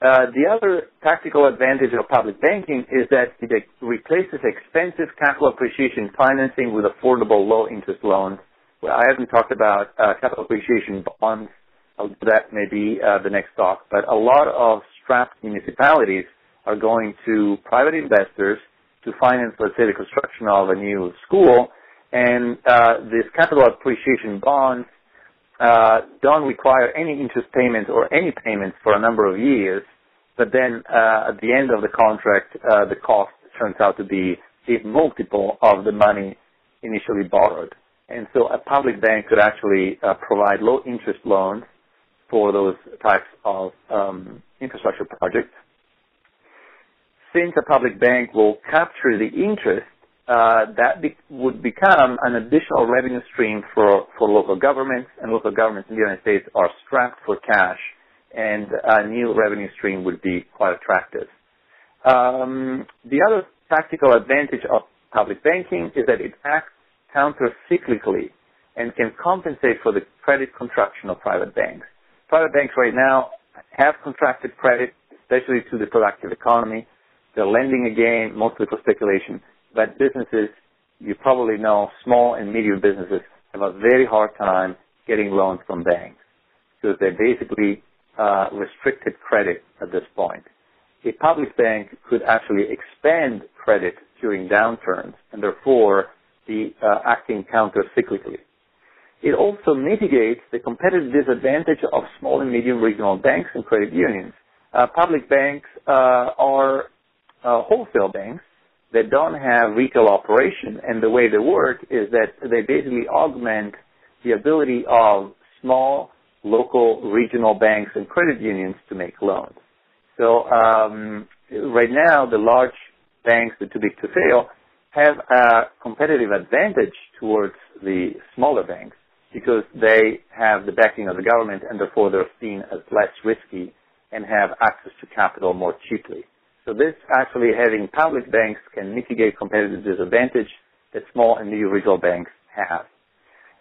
The other tactical advantage of public banking is that it replaces expensive capital appreciation financing with affordable low-interest loans. Well, I haven't talked about capital appreciation bonds. That may be the next talk. But a lot of strapped municipalities are going to private investors to finance, let's say, the construction of a new school. And these capital appreciation bonds don't require any interest payments or any payments for a number of years. But then at the end of the contract, the cost turns out to be a multiple of the money initially borrowed. And so a public bank could actually provide low-interest loans for those types of infrastructure projects. Since a public bank will capture the interest, would become an additional revenue stream for local governments, and local governments in the United States are strapped for cash, and a new revenue stream would be quite attractive. The other tactical advantage of public banking is that it acts counter-cyclically and can compensate for the credit contraction of private banks. Private banks right now have contracted credit, especially to the productive economy. They're lending again, mostly for speculation. But businesses, you probably know, small and medium businesses have a very hard time getting loans from banks because they're basically restricted credit at this point. A public bank could actually expand credit during downturns and therefore be acting counter-cyclically. It also mitigates the competitive disadvantage of small and medium regional banks and credit unions. Public banks are wholesale banks that don't have retail operation, and the way they work is that they basically augment the ability of small, local, regional banks and credit unions to make loans. So right now, the large banks, the too big to fail, have a competitive advantage towards the smaller banks because they have the backing of the government and therefore they're seen as less risky and have access to capital more cheaply. So this actually having public banks can mitigate competitive disadvantage that small and medium regional banks have.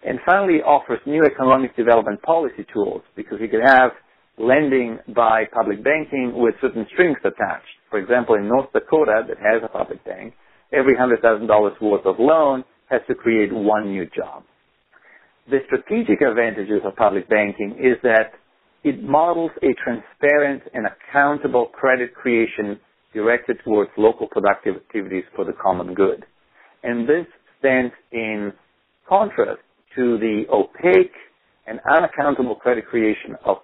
And finally, offers new economic development policy tools because you can have lending by public banking with certain strings attached. For example, in North Dakota that has a public bank, every $100,000 worth of loan has to create one new job. The strategic advantages of public banking is that it models a transparent and accountable credit creation directed towards local productive activities for the common good. And this stands in contrast to the opaque and unaccountable credit creation of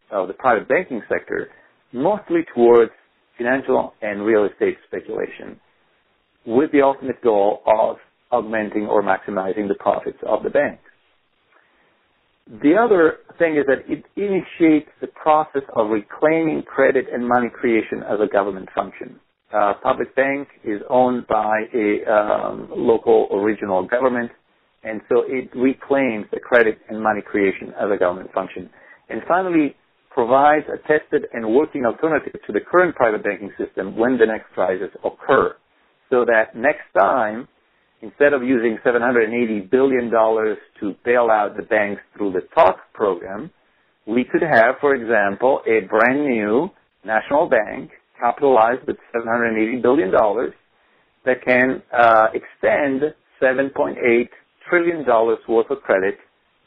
the private banking sector, mostly towards financial and real estate speculation, with the ultimate goal of augmenting or maximizing the profits of the banks. The other thing is that it initiates the process of reclaiming credit and money creation as a government function. Public bank is owned by a local or regional government, and so it reclaims the credit and money creation as a government function. And finally, provides a tested and working alternative to the current private banking system when the next crisis occur, so that next time, instead of using $780 billion to bail out the banks through the TARP program, we could have, for example, a brand new national bank capitalized with $780 billion that can extend $7.8 trillion worth of credit,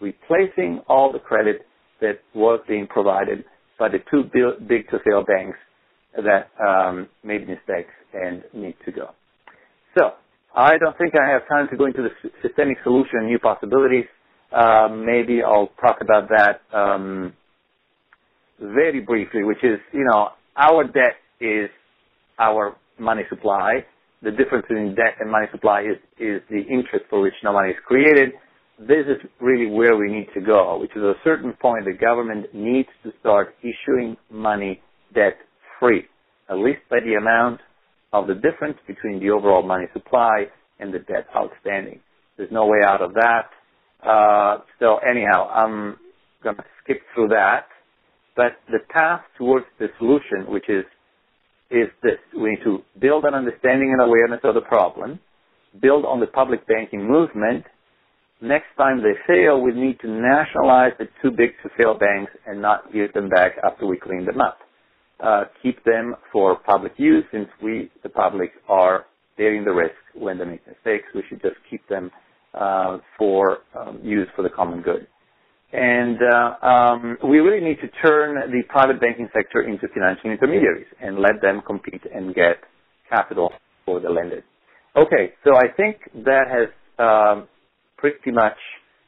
replacing all the credit that was being provided by the too big to fail banks that made mistakes and need to go. So, I don't think I have time to go into the systemic solution and new possibilities. Maybe I'll talk about that very briefly, which is, our debt is our money supply. The difference between debt and money supply is the interest for which no money is created. This is really where we need to go, which is at a certain point the government needs to start issuing money debt-free, at least by the amount of the difference between the overall money supply and the debt outstanding. There's no way out of that. So anyhow, I'm going to skip through that. But the path towards the solution, which is this. We need to build an understanding and awareness of the problem, build on the public banking movement. Next time they fail, we need to nationalize the too big to fail banks and not give them back after we clean them up. Keep them for public use, since we, the public, are bearing the risk when they make mistakes. We should just keep them for use for the common good. And we really need to turn the private banking sector into financial intermediaries and let them compete and get capital for the lenders. Okay, so I think that has pretty much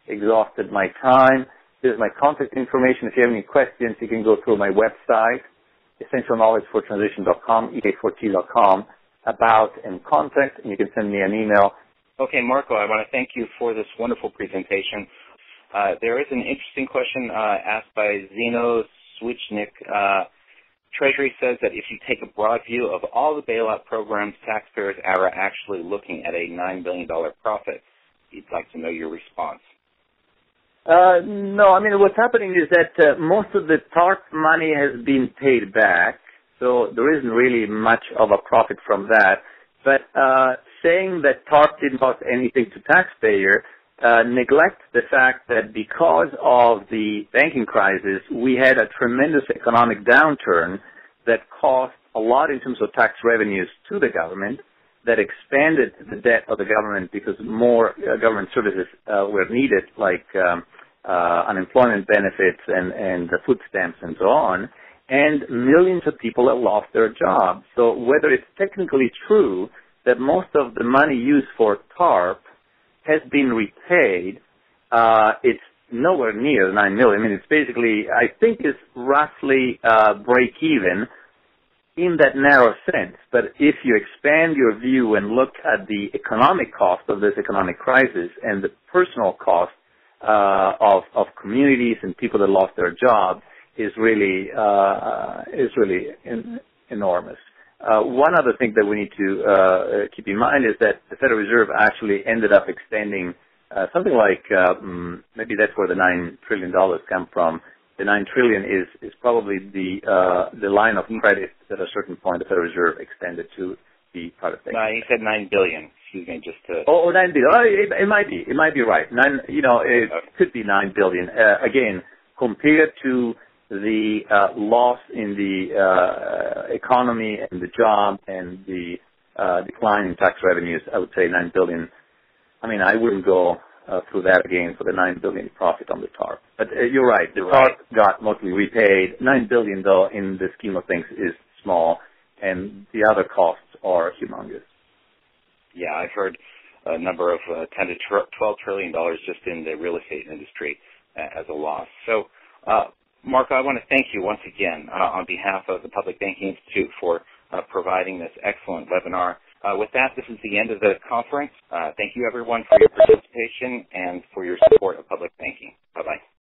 exhausted my time. This is my contact information. If you have any questions, you can go through my website, essentialknowledgefortransition.com, ek4t.com, about and contact, and you can send me an email. Okay, Marco, I want to thank you for this wonderful presentation. There is an interesting question asked by Zeno Swichnik. Treasury says that if you take a broad view of all the bailout programs, taxpayers are actually looking at a $9 billion profit. He'd like to know your response. No, I mean, what's happening is that most of the TARP money has been paid back, so there isn't really much of a profit from that. But saying that TARP didn't cost anything to taxpayer neglects the fact that because of the banking crisis, we had a tremendous economic downturn that cost a lot in terms of tax revenues to the government, that expanded the debt of the government because more government services were needed, like unemployment benefits and the food stamps and so on, and millions of people have lost their jobs. So whether it's technically true that most of the money used for TARP has been repaid, it's nowhere near 9 million. I mean, it's basically, I think it's roughly break even in that narrow sense. But if you expand your view and look at the economic cost of this economic crisis and the personal cost of communities and people that lost their jobs is really enormous. One other thing that we need to keep in mind is that the Federal Reserve actually ended up extending something like maybe that's where the $9 trillion come from. The $9 trillion is probably the line of credit that at a certain point the Federal Reserve extended to the private sector. No, he said $9 billion. Excuse me, just to. Oh, $9 billion. Oh, it might be. It might be right. It could be $9 billion. Again, compared to the loss in the economy and the job and the decline in tax revenues, I would say $9 billion. I mean, I wouldn't go through that again for the $9 billion profit on the TARP. But you're right. The TARP got mostly repaid. $9 billion, though, in the scheme of things, is small, and the other costs are humongous. Yeah, I've heard a number of $10 to $12 trillion just in the real estate industry as a loss. So, Marco, I want to thank you once again on behalf of the Public Banking Institute for providing this excellent webinar. With that, this is the end of the conference. Thank you, everyone, for your participation and for your support of public banking.